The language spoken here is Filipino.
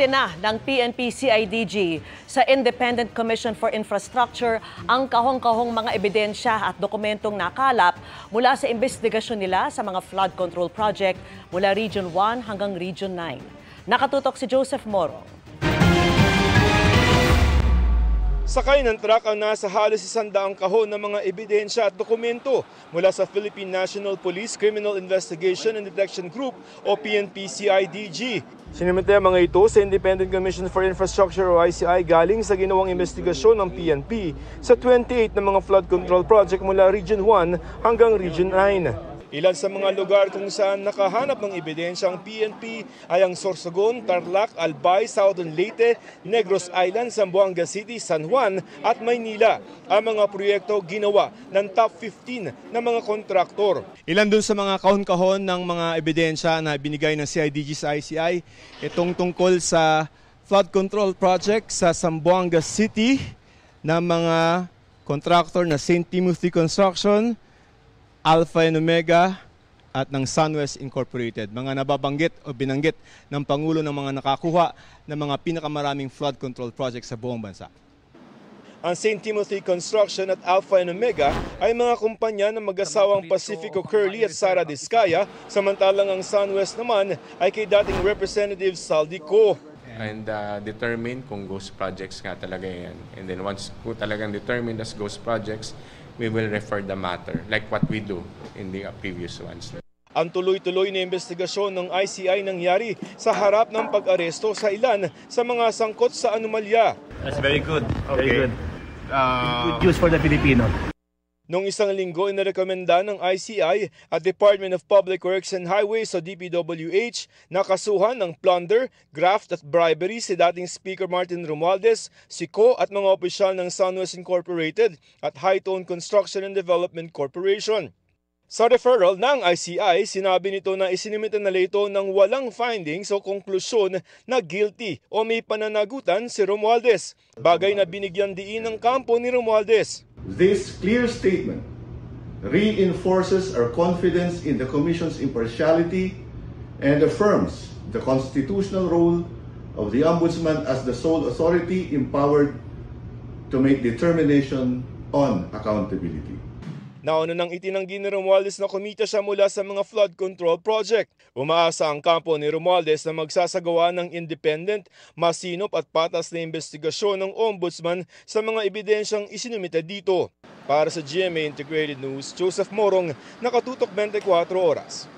Submite na ng PNP-CIDG sa Independent Commission for Infrastructure ang kahong-kahong mga ebidensya at dokumentong nakalap mula sa investigasyon nila sa mga flood control project mula Region 1 hanggang Region 9. Nakatutok si Joseph Morong. Sakay ng truck ang nasa halos 100 kahon ng mga ebidensya at dokumento mula sa Philippine National Police Criminal Investigation and Detection Group o PNP-CIDG. Sinimite ang mga ito sa Independent Commission for Infrastructure o ICI galing sa ginawang investigasyon ng PNP sa 28 na mga flood control project mula Region 1 hanggang Region 9. Ilan sa mga lugar kung saan nakahanap ng ebidensya ang PNP ay ang Sorsogon, Tarlac, Albay, Southern Leyte, Negros Island, Zamboanga City, San Juan at Maynila. Ang mga proyekto ginawa ng top 15 na mga kontraktor. Ilan dun sa mga kahon-kahon ng mga ebidensya na binigay ng CIDG sa ICI, itong tungkol sa flood control project sa Zamboanga City ng mga kontraktor na St. Timothy Construction, Alpha and Omega at ng Sunwest Incorporated. Mga nababanggit o binanggit ng Pangulo ng mga nakakuha ng mga pinakamaraming flood control projects sa buong bansa. Ang St. Timothy Construction at Alpha and Omega ay mga kumpanya ng mag-asawang Pacifico Curly at Sara Discaya, samantalang ang Sunwest naman ay kay dating Representative Saldico. And determine kung ghost projects nga talaga yan. And then once po talagang determined as ghost projects, we will refer the matter like what we do in the previous ones. Ang tuloy-tuloy na investigasyon ng ICI nangyari sa harap ng pag-aresto sa ilan sa mga sangkot sa anomalya. That's very good. Okay. Very good. Good news for the Filipino. Noong isang linggo, inirekomenda ng ICI at Department of Public Works and Highways o DPWH na kasuhan ng plunder, graft at bribery si dating Speaker Martin Romualdez, Siko at mga opisyal ng Sunwest Incorporated at Hightone Construction and Development Corporation. Sa referral ng ICI, sinabi nito na isinimita na ito ng walang findings o konklusyon na guilty o may pananagutan si Romualdez, bagay na binigyan diin ng kampo ni Romualdez. This clear statement reinforces our confidence in the Commission's impartiality and affirms the constitutional role of the Ombudsman as the sole authority empowered to make determination on accountability. Nauna nang itinanggi ni Romualdez na kumita siya mula sa mga flood control project. Umaasa ang kampo ni Romualdez na magsasagawa ng independent, masinop at patas na investigasyon ng Ombudsman sa mga ebidensyang isinumite dito. Para sa GMA Integrated News, Joseph Morong, Nakatutok 24 Oras.